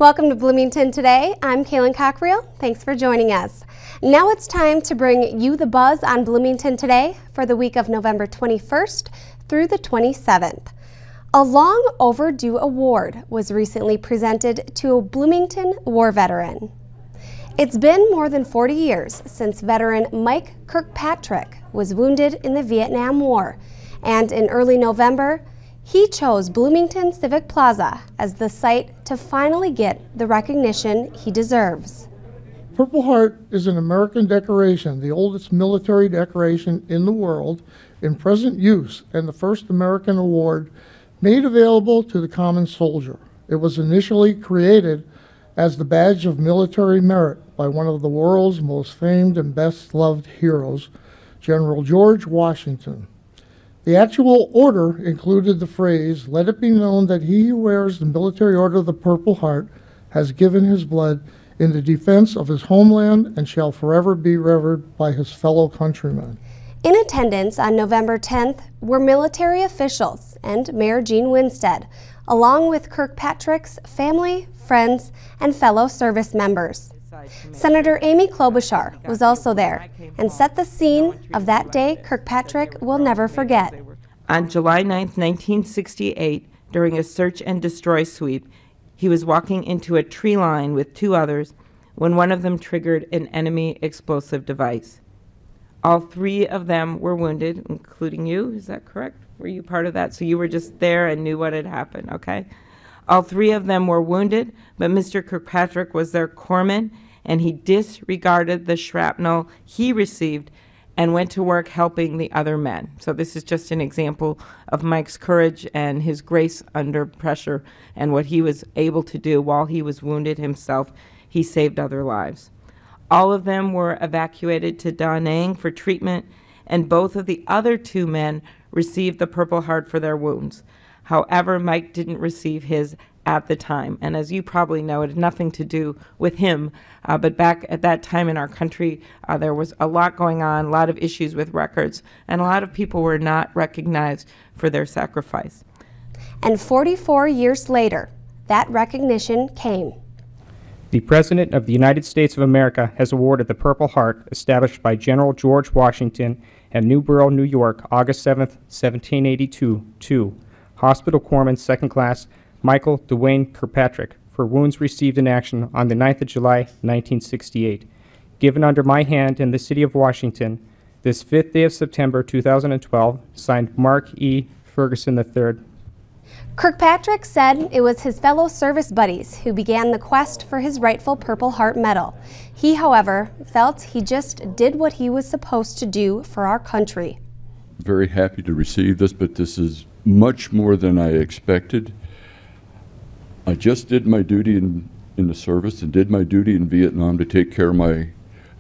Welcome to Bloomington Today. I'm Kaylin Cockrell. Thanks for joining us. Now it's time to bring you the buzz on Bloomington Today for the week of November 21st through the 27th. A long overdue award was recently presented to a Bloomington war veteran. It's been more than 40 years since veteran Mike Kirkpatrick was wounded in the Vietnam War, and in early November, he chose Bloomington Civic Plaza as the site to finally get the recognition he deserves. Purple Heart is an American decoration, the oldest military decoration in the world in present use, and the first American award made available to the common soldier. It was initially created as the badge of military merit by one of the world's most famed and best-loved heroes, General George Washington. The actual order included the phrase, "Let it be known that he who wears the military order of the Purple Heart has given his blood in the defense of his homeland and shall forever be revered by his fellow countrymen." In attendance on November 10th were military officials and Mayor Gene Winstead, along with Kirkpatrick's family, friends, and fellow service members. Senator Amy Klobuchar was also there and set the scene of that day Kirkpatrick will never forget. On July 9, 1968, during a search and destroy sweep, he was walking into a tree line with two others when one of them triggered an enemy explosive device. All three of them were wounded, including you. Is that correct? Were you part of that? So you were just there and knew what had happened, okay? All three of them were wounded, but Mr. Kirkpatrick was their corpsman, and he disregarded the shrapnel he received and went to work helping the other men. So this is just an example of Mike's courage and his grace under pressure and what he was able to do while he was wounded himself. He saved other lives. All of them were evacuated to Da Nang for treatment, and both of the other two men received the Purple Heart for their wounds. However, Mike didn't receive his at the time, and as you probably know, it had nothing to do with him, but back at that time in our country, there was a lot going on, a lot of issues with records, and a lot of people were not recognized for their sacrifice. And 44 years later, that recognition came. The President of the United States of America has awarded the Purple Heart, established by General George Washington at Newborough, New York, August 7, 1782, to Hospital Corpsman Second Class Michael Dwayne Kirkpatrick for wounds received in action on the 9th of July, 1968. Given under my hand in the city of Washington, this 5th day of September 2012, signed Mark E. Ferguson III. Kirkpatrick said it was his fellow service buddies who began the quest for his rightful Purple Heart medal. He, however, felt he just did what he was supposed to do for our country. Very happy to receive this, but this is much more than I expected. I just did my duty in the service and did my duty in Vietnam to take care of my,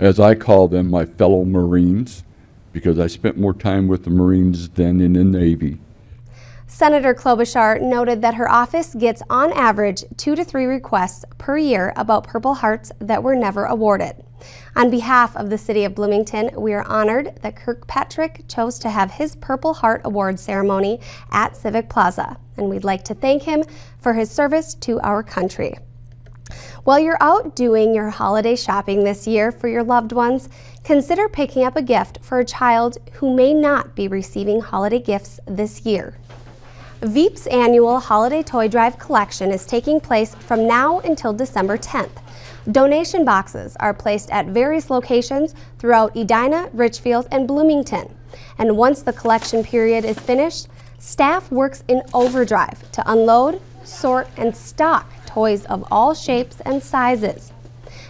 as I call them, my fellow Marines, because I spent more time with the Marines than in the Navy. Senator Klobuchar noted that her office gets on average 2 to 3 requests per year about Purple Hearts that were never awarded. On behalf of the City of Bloomington, we are honored that Kirkpatrick chose to have his Purple Heart Award ceremony at Civic Plaza, and we'd like to thank him for his service to our country. While you're out doing your holiday shopping this year for your loved ones, consider picking up a gift for a child who may not be receiving holiday gifts this year. Veep's annual Holiday Toy Drive collection is taking place from now until December 10th. Donation boxes are placed at various locations throughout Edina, Richfield, and Bloomington. And once the collection period is finished, staff works in overdrive to unload, sort, and stock toys of all shapes and sizes.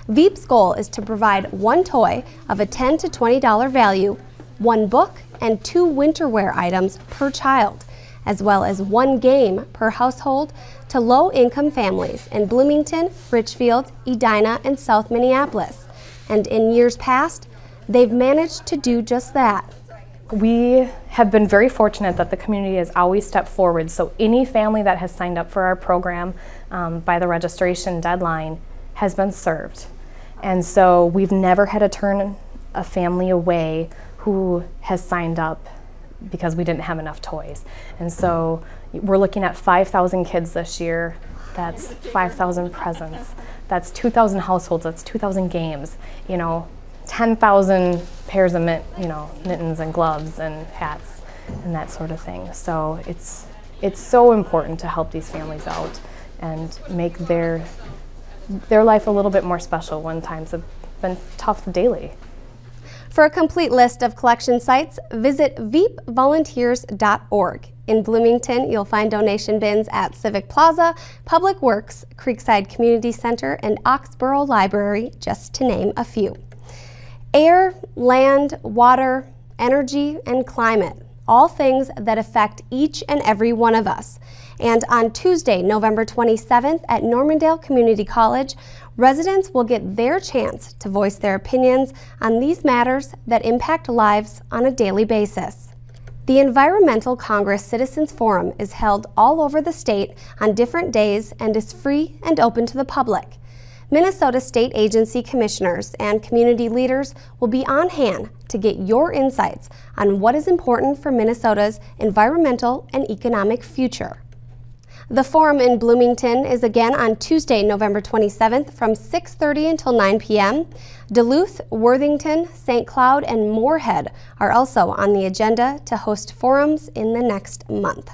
Veep's goal is to provide one toy of a $10 to $20 value, one book, and 2 winter wear items per child, as well as 1 game per household to low-income families in Bloomington, Richfield, Edina, and South Minneapolis. And in years past, they've managed to do just that. We have been very fortunate that the community has always stepped forward, so any family that has signed up for our program by the registration deadline has been served. And so we've never had to turn a family away who has signed up because we didn't have enough toys. And so we're looking at 5,000 kids this year. That's 5,000 presents. That's 2,000 households. That's 2,000 games. 10,000 pairs of mittens and gloves and hats and that sort of thing. So it's so important to help these families out and make their life a little bit more special when times have been tough daily. For a complete list of collection sites, visit veepvolunteers.org. In Bloomington, you'll find donation bins at Civic Plaza, Public Works, Creekside Community Center, and Oxborough Library, just to name a few. Air, land, water, energy, and climate, all things that affect each and every one of us. And on Tuesday, November 27th at Normandale Community College, residents will get their chance to voice their opinions on these matters that impact lives on a daily basis. The Environmental Congress Citizens Forum is held all over the state on different days and is free and open to the public. Minnesota State Agency commissioners and community leaders will be on hand to get your insights on what is important for Minnesota's environmental and economic future. The forum in Bloomington is again on Tuesday, November 27th from 6:30 until 9 p.m. Duluth, Worthington, St. Cloud, and Moorhead are also on the agenda to host forums in the next month.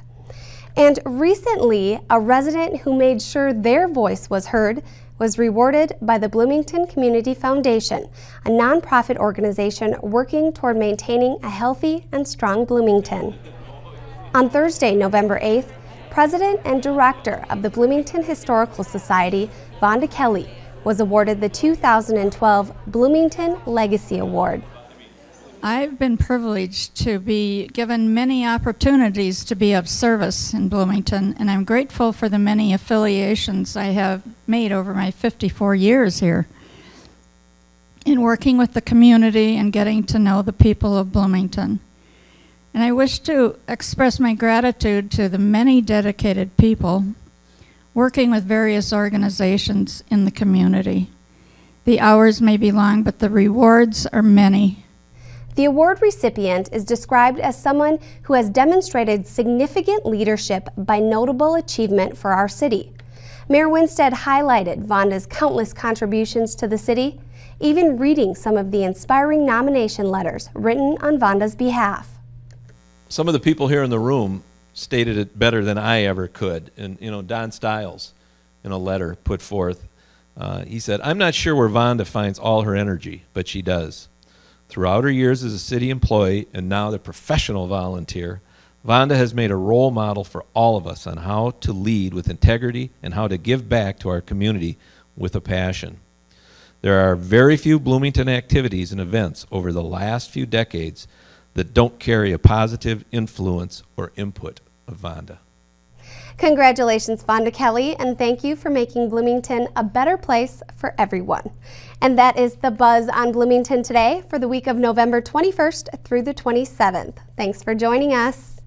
And recently, a resident who made sure their voice was heard was rewarded by the Bloomington Community Foundation, a nonprofit organization working toward maintaining a healthy and strong Bloomington. On Thursday, November 8th, President and Director of the Bloomington Historical Society, Vonda Kelly, was awarded the 2012 Bloomington Legacy Award. I've been privileged to be given many opportunities to be of service in Bloomington, and I'm grateful for the many affiliations I have made over my 54 years here in working with the community and getting to know the people of Bloomington. And I wish to express my gratitude to the many dedicated people working with various organizations in the community. The hours may be long, but the rewards are many. The award recipient is described as someone who has demonstrated significant leadership by notable achievement for our city. Mayor Winstead highlighted Vonda's countless contributions to the city, even reading some of the inspiring nomination letters written on Vonda's behalf. Some of the people here in the room stated it better than I ever could. And, Don Stiles, in a letter put forth, he said, "I'm not sure where Vonda finds all her energy, but she does. Throughout her years as a city employee and now the professional volunteer, Vonda has made a role model for all of us on how to lead with integrity and how to give back to our community with a passion. There are very few Bloomington activities and events over the last few decades that don't carry a positive influence or input of Vonda." Congratulations, Vonda Kelly, and thank you for making Bloomington a better place for everyone. And that is the Buzz on Bloomington today for the week of November 21st through the 27th. Thanks for joining us.